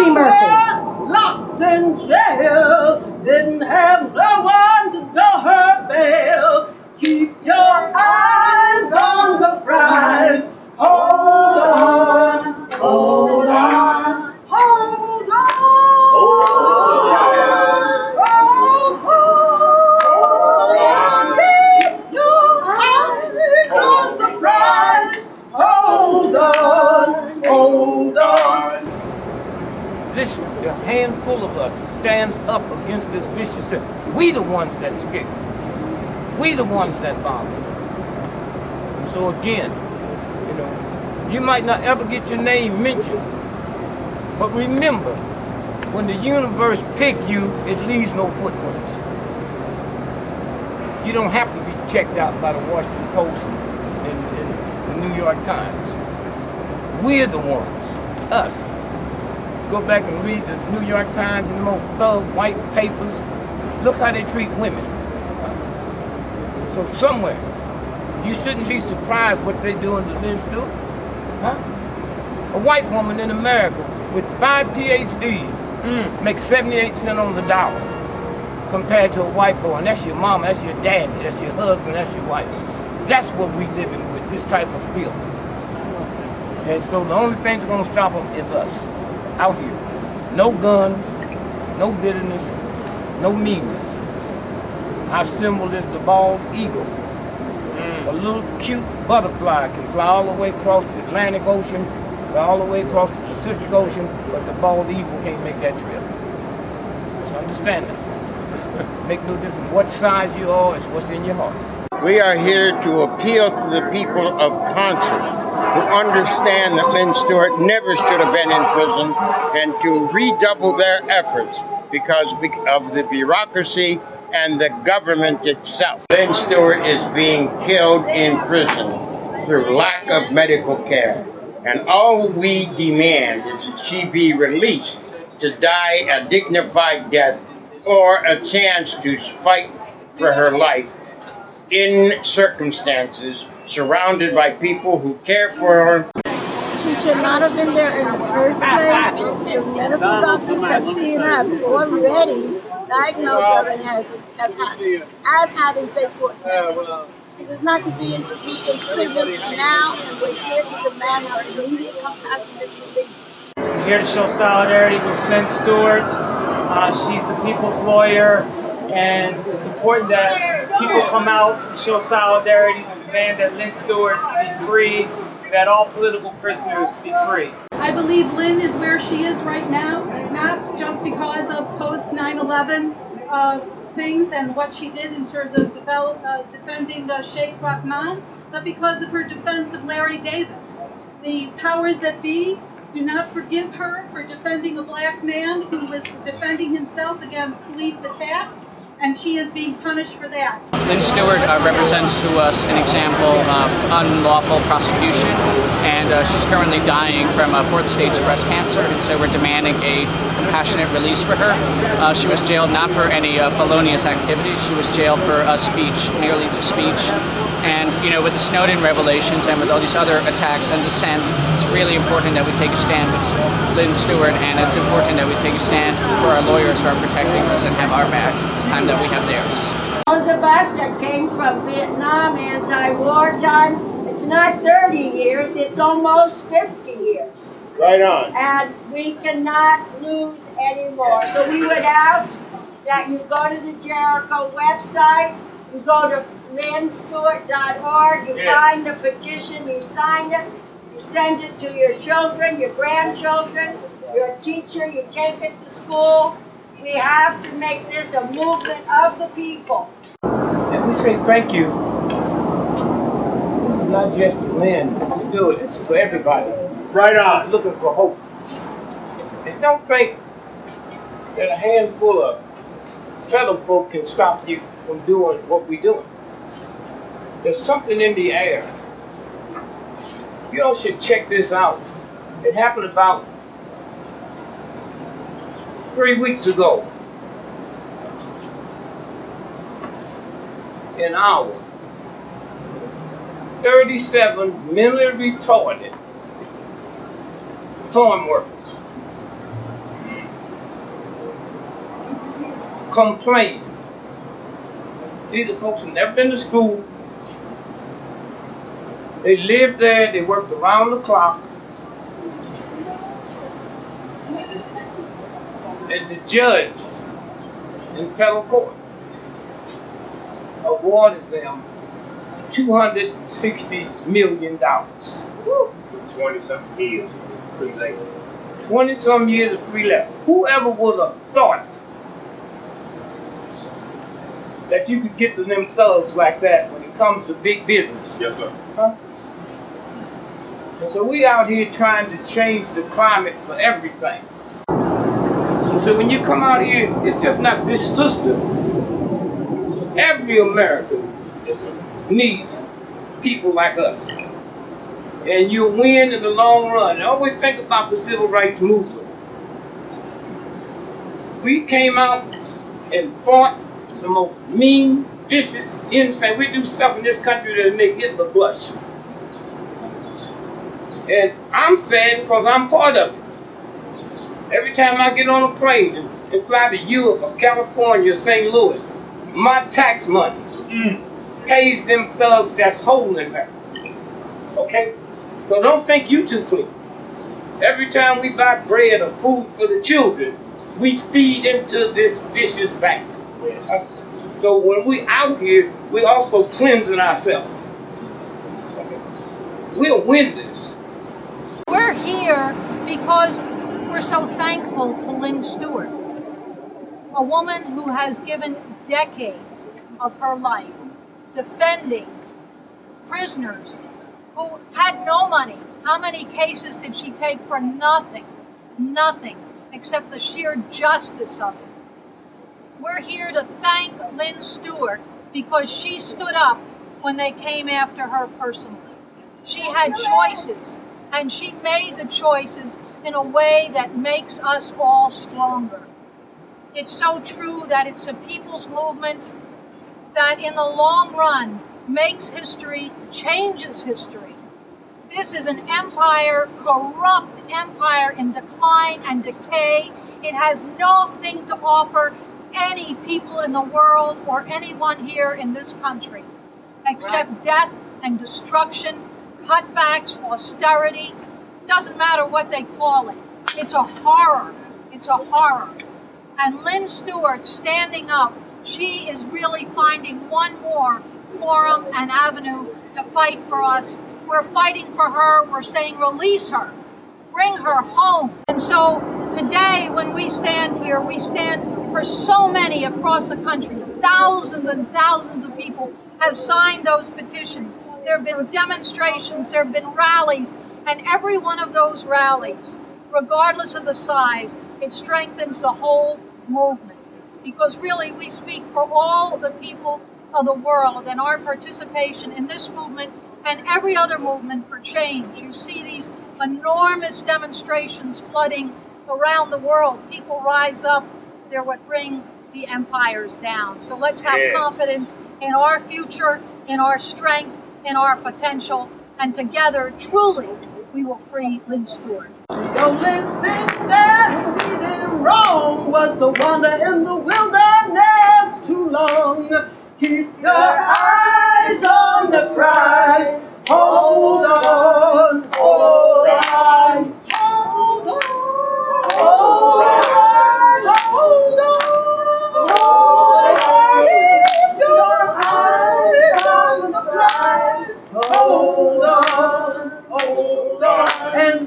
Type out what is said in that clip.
Luci Murphy. Locked in jail, didn't have no one to go her bail. Keep your eyes on the prize. Hold on, hold on, hold on. Hold on. Keep your eyes on the prize. Hold on, hold on. This a handful of us stands up against this vicious system. We the ones that scared. We the ones that bother. And so again, you know, you might not ever get your name mentioned, but remember, when the universe picks you, it leaves no footprints. You don't have to be checked out by the Washington Post and the New York Times. We're the ones, us. Go back and read the New York Times and the most thug white papers. Look how they treat women. So somewhere, you shouldn't be surprised what they're doing to Lynne Stewart. Huh? A white woman in America with 5 PhDs makes 78 cents on the dollar compared to a white boy. And that's your mama, that's your daddy, that's your husband, that's your wife. That's what we living with, this type of filth. And so the only thing that's gonna stop them is us. Out here. No guns, no bitterness, no meanness. Our symbol is the bald eagle. A little cute butterfly can fly all the way across the Atlantic Ocean, fly all the way across the Pacific Ocean, but the bald eagle can't make that trip. Just understand that. Make no difference what size you are, it's what's in your heart. We are here to appeal to the people of conscience who understand that Lynne Stewart never should have been in prison and to redouble their efforts because of the bureaucracy and the government itself. Lynne Stewart is being killed in prison through lack of medical care. And all we demand is that she be released to die a dignified death or a chance to fight for her life in circumstances surrounded by people who care for her. She should not have been there in the first place. The medical doctors have seen her already diagnosed her as having stage 4 cancer. It is not to be in prison now, and we're here to demand her immediate compassionate release. We're here to show solidarity with Lynne Stewart. She's the people's lawyer. And it's important that people come out and show solidarity to demand that Lynne Stewart be free, that all political prisoners be free. I believe Lynne is where she is right now, not just because of post 9/11 things and what she did in terms of defending Sheikh Rahman, but because of her defense of Larry Davis. The powers that be do not forgive her for defending a black man who was defending himself against police attack. And she is being punished for that. Lynne Stewart represents to us an example of unlawful prosecution, and she's currently dying from 4th stage breast cancer, and so we're demanding a compassionate release for her. She was jailed not for any felonious activities, she was jailed for speech, merely to speech. And you know, with the Snowden revelations and with all these other attacks and dissent, it's really important that we take a stand with Lynne Stewart, and it's important that we take a stand for our lawyers who are protecting us and have our backs. It's time that we have theirs. Those of us that came from Vietnam, anti-war time, it's not 30 years, it's almost 50 years. Right on. And we cannot lose anymore. So we would ask that you go to the Jericho website, you go to lynnstewart.org, you find the petition, you sign it, you send it to your children, your grandchildren, your teacher, you take it to school. We have to make this a movement of the people. And we say thank you. This is not just for Lynne, this is Stewart, this is for everybody. Right on. Looking for hope. And don't think that a handful of fellow folk can stop you from doing what we're doing. There's something in the air. You all should check this out. It happened about 3 weeks ago. In Iowa. 37 mentally retarded farm workers complain. These are folks who never been to school. They lived there, they worked around the clock. And the judge in federal court awarded them $260 million. 20-something years of free labor. 20-some years of free labor. Whoever would have thought that you could get to them thugs like that when it comes to big business? Yes, sir. Huh? And so we out here trying to change the climate for everything. So when you come out here, it's just not this sister. Every American needs people like us. And you'll win in the long run. I always think about the civil rights movement. We came out and fought the most mean, vicious, insane. We do stuff in this country that make Hitler blush. And I'm sad because I'm part of it. Every time I get on a plane and fly to Europe or California or St. Louis, my tax money pays them thugs that's holding her. Okay? So don't think you too clean. Every time we buy bread or food for the children, we feed into this vicious bank. So when we out here, we also cleansing ourselves. Okay? We'll win this. We're here because we're so thankful to Lynne Stewart, a woman who has given decades of her life defending prisoners who had no money. How many cases did she take for nothing? Nothing, except the sheer justice of it. We're here to thank Lynne Stewart because she stood up when they came after her personally. She had choices, and she made the choices in a way that makes us all stronger. It's so true that it's a people's movement that in the long run makes history, changes history. This is an empire, corrupt empire in decline and decay. It has nothing to offer any people in the world or anyone here in this country except death and destruction, cutbacks, austerity. Doesn't matter what they call it. It's a horror. It's a horror. And Lynne Stewart standing up, she is really finding one more forum and avenue to fight for us. We're fighting for her. We're saying release her. Bring her home. And so today when we stand here, we stand for so many across the country. Thousands and thousands of people have signed those petitions. There have been demonstrations, there have been rallies, and every one of those rallies, regardless of the size, it strengthens the whole movement. Because really we speak for all the people of the world, and our participation in this movement and every other movement for change. You see these enormous demonstrations flooding around the world. People rise up. They're what bring the empires down. So let's have confidence in our future, in our strength, in our potential, and together, truly, we will free Lynne Stewart. The only thing that we did wrong was to wander in the wilderness too long. Keep your eyes on the prize. Hold on, hold on, hold on, hold on, hold on, hold on. Keep your eyes on the prize. Hold on, hold on. And